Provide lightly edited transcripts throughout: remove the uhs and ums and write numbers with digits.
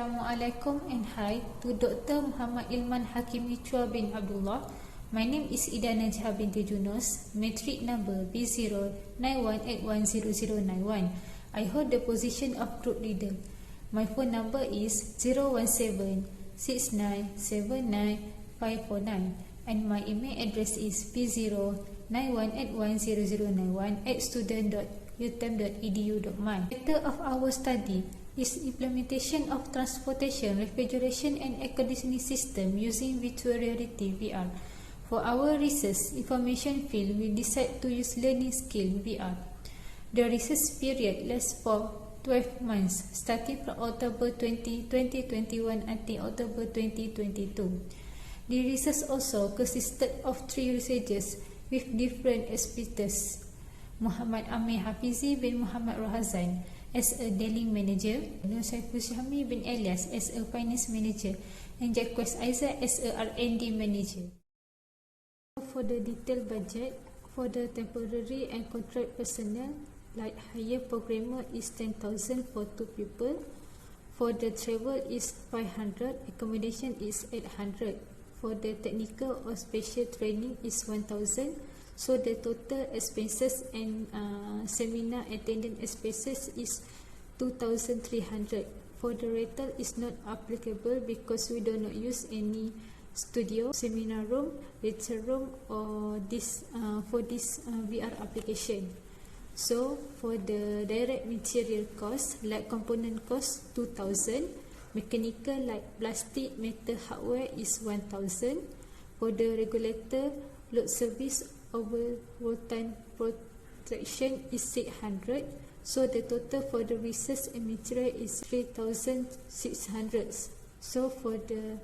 Assalamualaikum and hi to Dr. Muhammad Ilman Hakimi Chua bin Abdullah. My name is Najiha Binti Junus, metric number B091810091. I hold the position of group leader. My phone number is 017-6979-549 and my email address is b091810091@student.utem.edu.my. Title of our study is Implementation of Transportation, Refrigeration and Air Conditioning System using Virtual Reality (VR). For our research information field, we decide to use learning skill VR. The research period lasts for 12 months, starting from October 2021 until October 2022. The research also consisted of 3 researchers with different expertise. Muhammad Amir Hafizi bin Muhammad Rohazan as a dealing manager, Saiful Syahmi bin Alias as a finance manager, and Jacques Isaac as a R&D manager. For the detailed budget, for the temporary and contract personnel, like hire programmer is 10,000 for 2 people. For the travel is 500, accommodation is 800. For the technical or special training is 1,000. So the total expenses and seminar attendance expenses is 2,300. For the rental is not applicable because we do not use any studio, seminar room, lecture room or this for this VR application. So for the direct material cost, like component cost 2,000, mechanical like plastic, metal, hardware is 1,000. For the regulator, load service, overvoltage protection is 600. So the total for the research and material is 3,600. So for the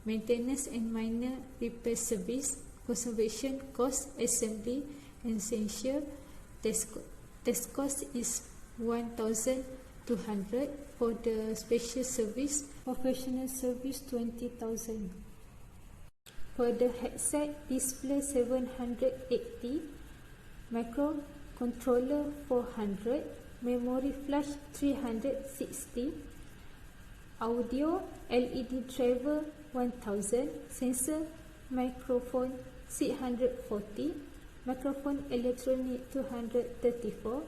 maintenance and minor repair service, conservation cost, assembly and essential test cost is 1,200. For the special service, professional service 20,000. For the headset display 780, microcontroller 400, memory flash 360, audio LED driver 1000, sensor microphone 640, microphone electronic 234,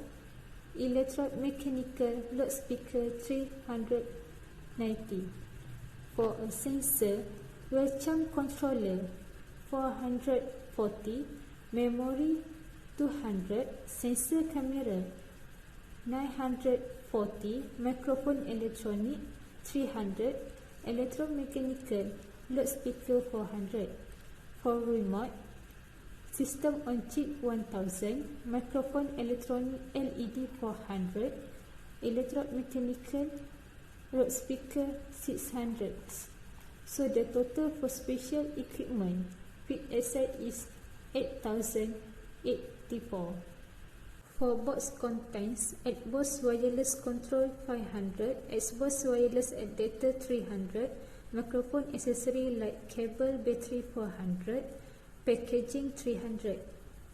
electromechanical loudspeaker 390. For a sensor, welcome controller 440, memory 200, sensor camera 940, microphone electronic 300, electromechanical loudspeaker 400. For remote, system on chip 1000, microphone electronic LED 400, electromechanical loudspeaker 600. So the total for special equipment fixed asset is 8,084. For box contents, Xbox wireless control 500, Xbox wireless adapter 300, microphone accessory like cable, battery 400, packaging 300.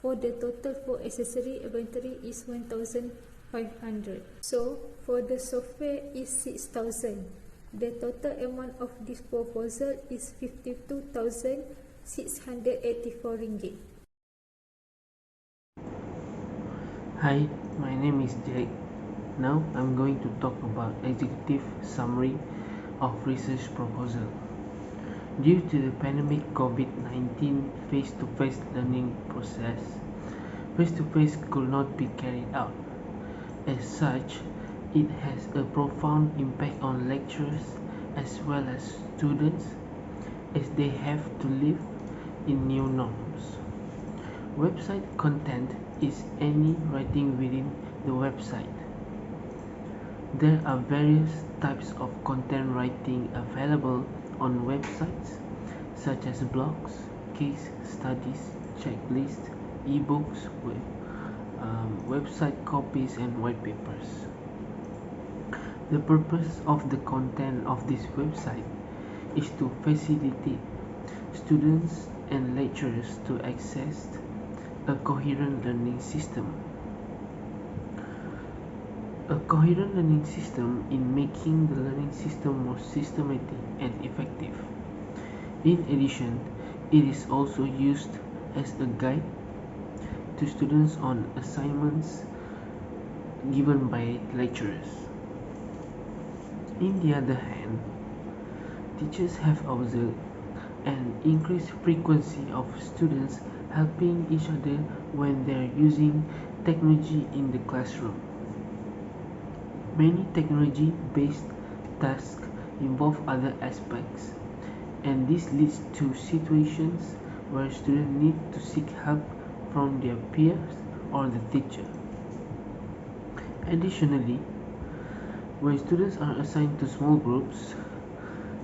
For the total for accessory inventory is 1,500. So for the software is 6,000. The total amount of this proposal is 52,684 ringgit. Hi, my name is Jacques. Now I'm going to talk about executive summary of research proposal. Due to the pandemic COVID-19 face-to-face learning process, face-to-face could not be carried out. As such, it has a profound impact on lecturers as well as students as they have to live in new norms. Website content is any writing within the website. There are various types of content writing available on websites such as blogs, case studies, checklists, ebooks, website copies and white papers. The purpose of the content of this website is to facilitate students and lecturers to access a coherent learning system. A coherent learning system in making the learning system more systematic and effective. In addition, it is also used as a guide to students on assignments given by lecturers. On the other hand, teachers have observed an increased frequency of students helping each other when they are using technology in the classroom. Many technology-based tasks involve other aspects, and this leads to situations where students need to seek help from their peers or the teacher. Additionally, when students are assigned to small groups,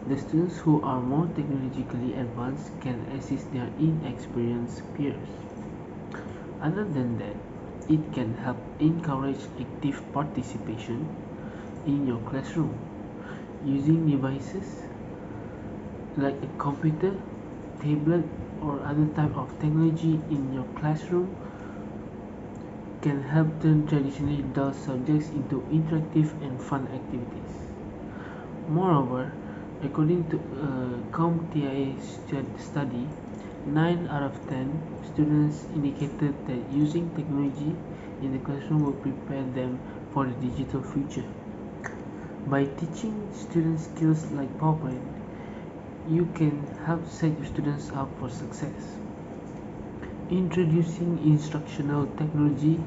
the students who are more technologically advanced can assist their inexperienced peers. Other than that, it can help encourage active participation in your classroom. Using devices like a computer, tablet, or other type of technology in your classroom can help turn traditionally dull subjects into interactive and fun activities. Moreover, according to a CompTIA study, 9 out of 10 students indicated that using technology in the classroom will prepare them for the digital future. By teaching students skills like PowerPoint, you can help set your students up for success. Introducing instructional technology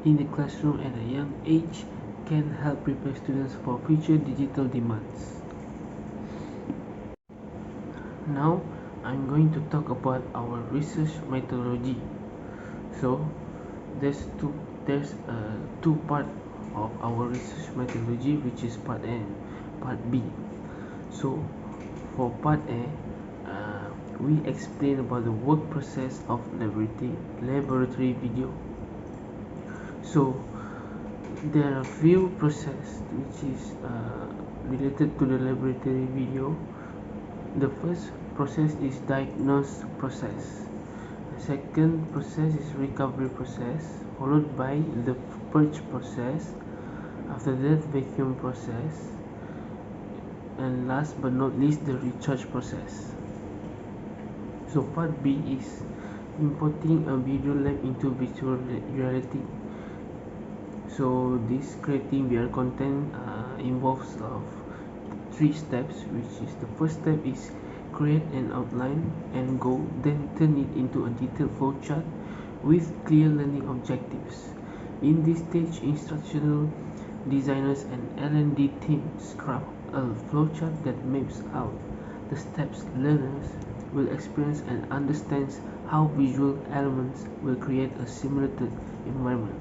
in the classroom at a young age can help prepare students for future digital demands. Now, I'm going to talk about our research methodology. So, there's two part of our research methodology, which is part A and part B. So, for part A, we explain about the work process of laboratory video. So, there are few processes which is related to the laboratory video. The first process is diagnose process. The second process is recovery process, followed by the purge process. After that, vacuum process, and last but not least, the recharge process. So part B is importing a video lab into virtual reality. So this creating VR content involves of 3 steps, which is the first step is create an outline and goal, then turn it into a detailed flowchart with clear learning objectives. In this stage, instructional designers and L&D teams craft a flowchart that maps out the steps learners will experience and understands how visual elements will create a simulated environment.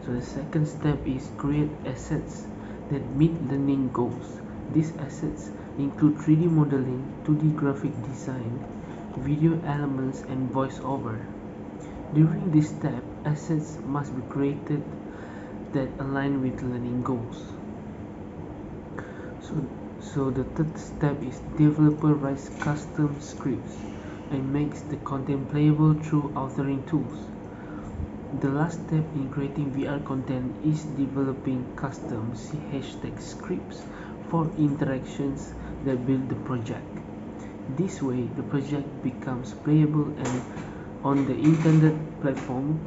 So the second step is create assets that meet learning goals. These assets include 3D modeling, 2D graphic design, video elements, and voiceover. During this step, assets must be created that align with learning goals. So the third step is developer writes custom scripts and makes the content playable through authoring tools. The last step in creating VR content is developing custom hashtag scripts for interactions that build the project. This way, the project becomes playable and on the intended platform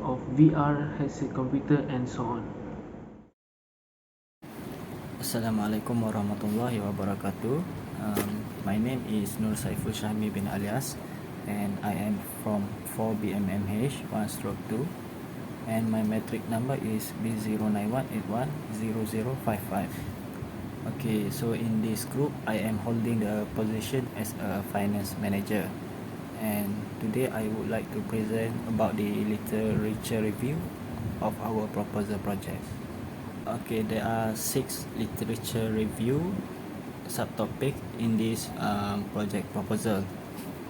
of VR, headset, computer, and so on. Assalamualaikum warahmatullahi wabarakatuh. My name is Saiful Syahmi bin Alias, and I am from 4 BMMH 1/2, and my metric number is B091810055. Okay, so in this group, I am holding the position as a finance manager, and today I would like to present about the literature review of our proposal project. Okay, there are 6 literature review subtopic in this project proposal.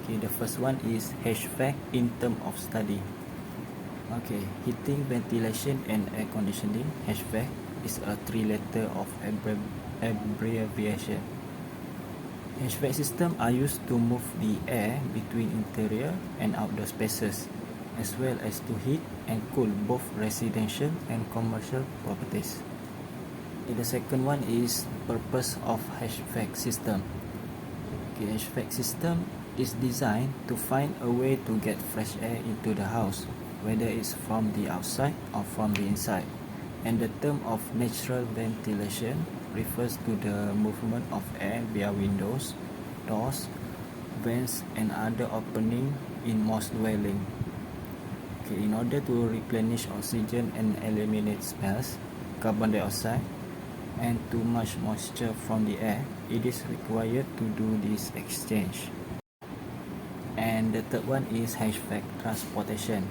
Okay, the first one is HVAC in term of study. Okay, heating, ventilation, and air conditioning. HVAC is a 3-letter of abbreviation. HVAC systems are used to move the air between interior and outdoor spaces. as well as to heat and cool both residential and commercial properties. The second one is purpose of HVAC system. HVAC system is designed to find a way to get fresh air into the house, whether it's from the outside or from the inside. And the term of natural ventilation refers to the movement of air via windows, doors, vents, and other opening in most dwellings. In order to replenish oxygen and eliminate smells, carbon dioxide, and too much moisture from the air, it is required to do this exchange. And the third one is HVAC transportation.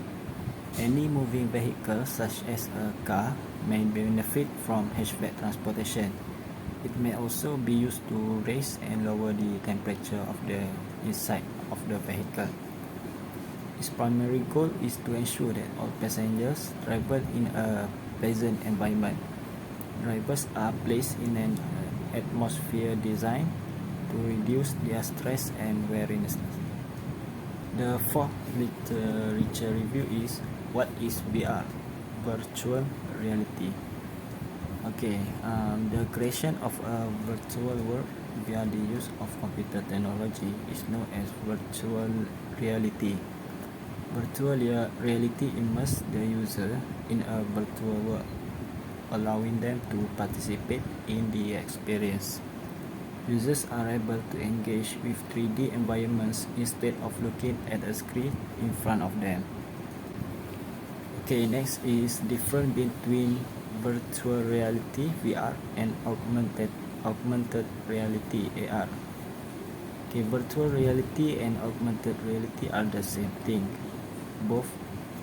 Any moving vehicle such as a car may benefit from HVAC transportation. It may also be used to raise and lower the temperature of the inside of the vehicle. Its primary goal is to ensure that all passengers travel in a pleasant environment. Drivers are placed in an atmosphere designed to reduce their stress and weariness. The fourth literature review is what is VR, virtual reality. The creation of a virtual world via the use of computer technology is known as virtual reality. Virtual reality immerses the user in a virtual world, allowing them to participate in the experience. Users are able to engage with 3D environments instead of looking at a screen in front of them. Next is difference between virtual reality VR and augmented reality AR. Virtual reality and augmented reality are the same thing. Both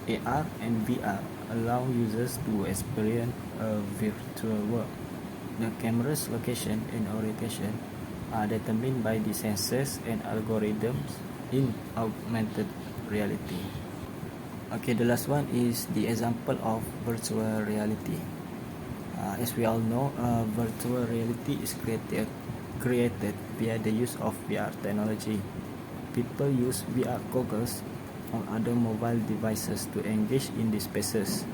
AR and VR allow users to experience a virtual world. The camera's location and orientation are determined by the sensors and algorithms in augmented reality. The last one is the example of virtual reality. As we all know, virtual reality is created via the use of VR technology. People use VR goggles or other mobile devices to engage in these spaces.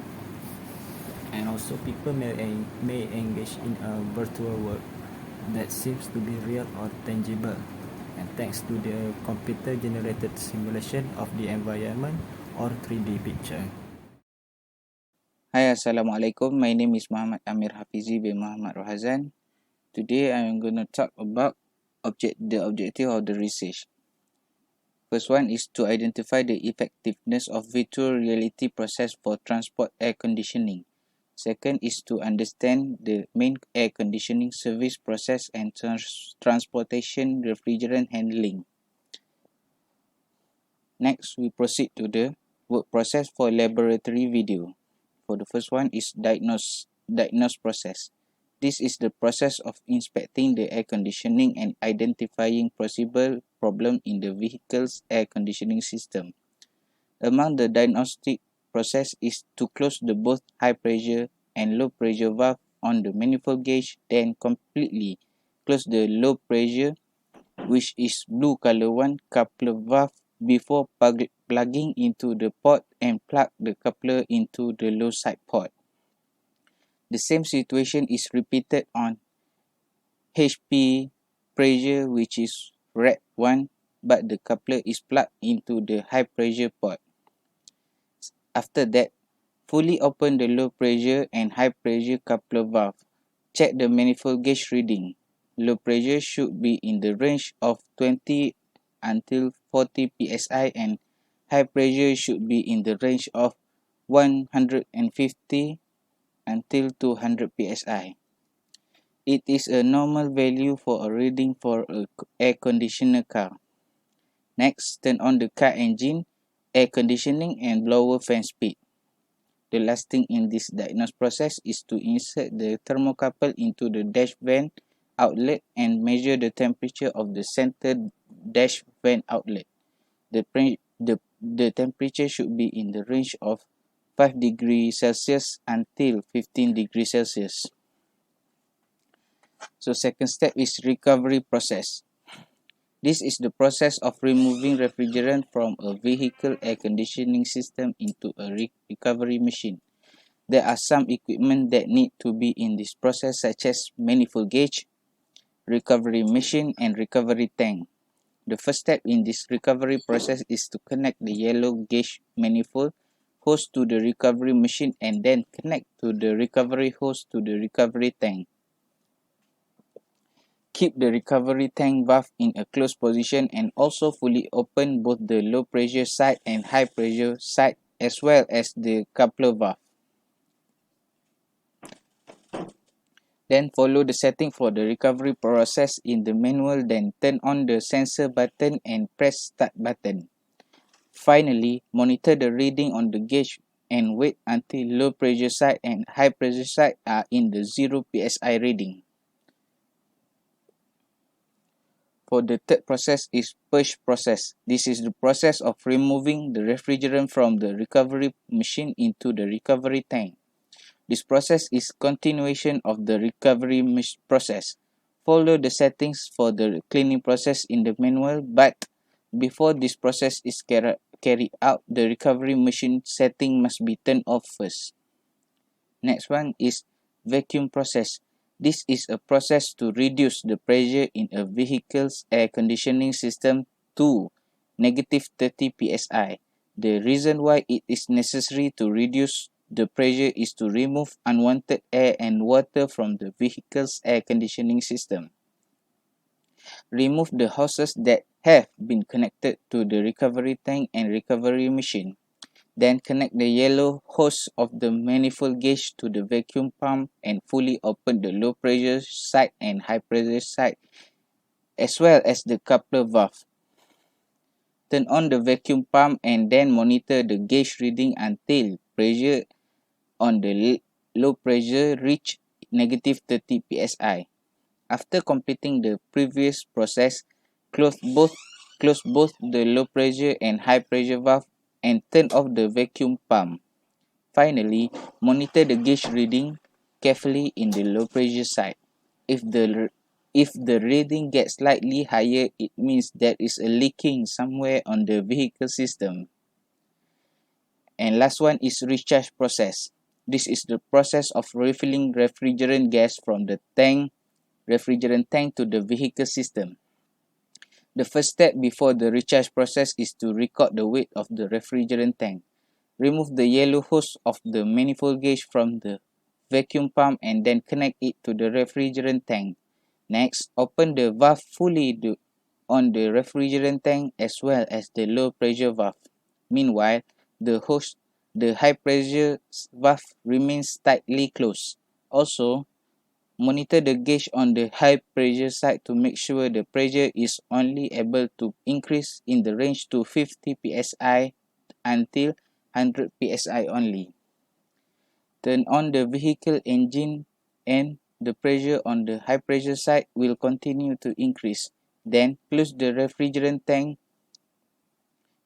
And also people may engage in a virtual world that seems to be real or tangible, and thanks to the computer-generated simulation of the environment or 3D picture. Hi, Assalamualaikum. My name is Muhammad Amir Hafizi bin Muhammad Rohazan. Today I am going to talk about the objective of the research. First one is to identify the effectiveness of virtual reality process for transport air conditioning. Second is to understand the main air conditioning service process and transportation refrigerant handling. Next, we proceed to the work process for laboratory video. For the first one is diagnose process. This is the process of inspecting the air conditioning and identifying possible problem in the vehicle's air conditioning system. Among the diagnostic process is to close the both high pressure and low pressure valve on the manifold gauge, then completely close the low pressure, which is blue color one, coupler valve before plugging into the port and plug the coupler into the low side port. The same situation is repeated on HP pressure, which is red one, but the coupler is plugged into the high pressure port. After that, fully open the low pressure and high pressure coupler valve. Check the manifold gauge reading. Low pressure should be in the range of 20 until 40 psi and high pressure should be in the range of 150 until 200 psi. It is a normal value for a reading for an air conditioner car. Next, turn on the car engine, air conditioning and blower fan speed. The last thing in this diagnosis process is to insert the thermocouple into the dash vent outlet and measure the temperature of the center dash vent outlet. The temperature should be in the range of 5 degrees Celsius until 15 degrees Celsius. So second step is recovery process. This is the process of removing refrigerant from a vehicle air conditioning system into a recovery machine. There are some equipment that need to be in this process, such as manifold gauge, recovery machine, and recovery tank. The first step in this recovery process is to connect the yellow gauge manifold hose to the recovery machine and then connect to the recovery hose to the recovery tank. Keep the recovery tank valve in a closed position and also fully open both the low pressure side and high pressure side as well as the coupler valve. Then follow the setting for the recovery process in the manual, then turn on the sensor button and press start button. Finally, monitor the reading on the gauge and wait until low pressure side and high pressure side are in the 0 psi reading. For the third process is purge process. This is the process of removing the refrigerant from the recovery machine into the recovery tank. This process is continuation of the recovery process. Follow the settings for the cleaning process in the manual, but before this process is carried out, the recovery machine setting must be turned off first. Next one is vacuum process. This is a process to reduce the pressure in a vehicle's air conditioning system to negative 30 psi. The reason why it is necessary to reduce the pressure is to remove unwanted air and water from the vehicle's air conditioning system. Remove the hoses that have been connected to the recovery tank and recovery machine. Then connect the yellow hose of the manifold gauge to the vacuum pump and fully open the low pressure side and high pressure side as well as the coupler valve. Turn on the vacuum pump and then monitor the gauge reading until pressure on the low pressure reach negative 30 psi. After completing the previous process, close both the low pressure and high pressure valve and turn off the vacuum pump. Finally, monitor the gauge reading carefully in the low pressure side. If the reading gets slightly higher, it means there is a leaking somewhere on the vehicle system. And last one is recharge process. This is the process of refilling refrigerant gas from the refrigerant tank to the vehicle system. The first step before the recharge process is to record the weight of the refrigerant tank. Remove the yellow hose of the manifold gauge from the vacuum pump and then connect it to the refrigerant tank. Next, open the valve fully on the refrigerant tank as well as the low pressure valve. Meanwhile, the high pressure valve remains tightly closed. Also, monitor the gauge on the high pressure side to make sure the pressure is only able to increase in the range to 50 psi until 100 psi only. Turn on the vehicle engine and the pressure on the high pressure side will continue to increase. Then close the refrigerant tank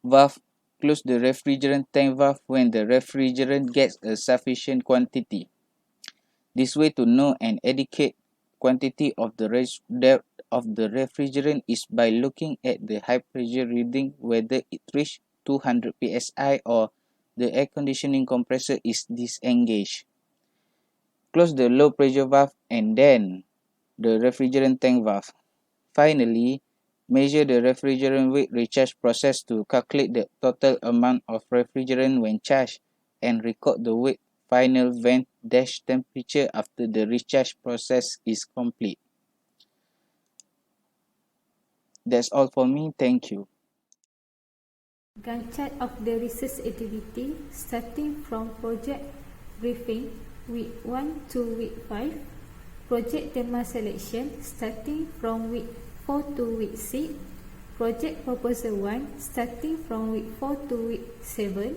valve. Close the refrigerant tank valve when the refrigerant gets a sufficient quantity. This way to know an adequate quantity of the refrigerant is by looking at the high pressure reading, whether it reached 200 psi or the air conditioning compressor is disengaged. Close the low pressure valve and then the refrigerant tank valve. Finally, measure the refrigerant weight recharge process to calculate the total amount of refrigerant when charged and record the weight final vent dash temperature after the recharge process is complete. That's all for me. Thank you. Gantt chart of the research activity starting from project briefing week 1 to week 5, project thema selection starting from week 4 to week 6, project proposal 1 starting from week 4 to week 7,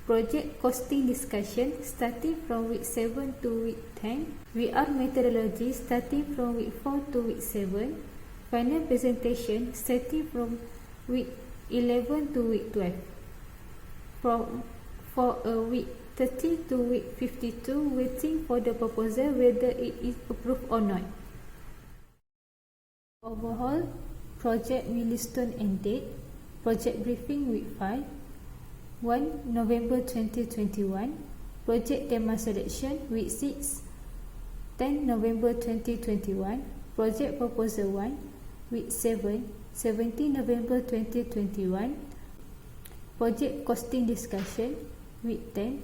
project costing discussion starting from week 7 to week 10, VR methodology starting from week 4 to week 7, final presentation starting from week 11 to week 12. For a week 30 to week 52, waiting for the proposal whether it is approved or not. Overall, Project milestone and date. Project briefing week 5. 1 November 2021. Project demo selection week 6. 10 November 2021. Project proposal 1 week 7. 17 November 2021. Project costing discussion week 10.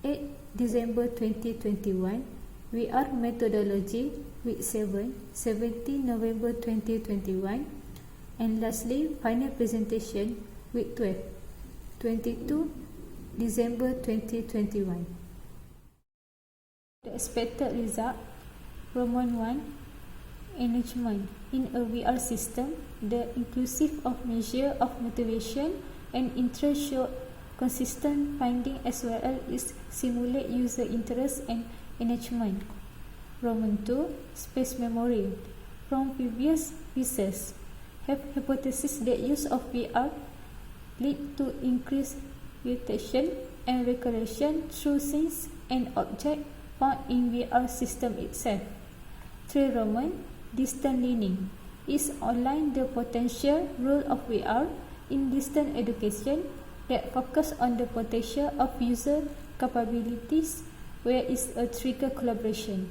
8 December 2021. VR methodology week 7. 17 November 2021. And lastly, final presentation week 12. 22 December 2021. The expected result. Roman 1. Engagement. In a VR system, the inclusive of measure of motivation and interest show consistent finding as well as simulate user interest and engagement. Roman 2. Space memory. From previous research, have hypothesis that use of VR lead to increased retention and recollection through scenes and objects found in VR system itself. 3. Roman. Distant learning is online the potential role of VR in distant education that focus on the potential of user capabilities where is a trigger collaboration.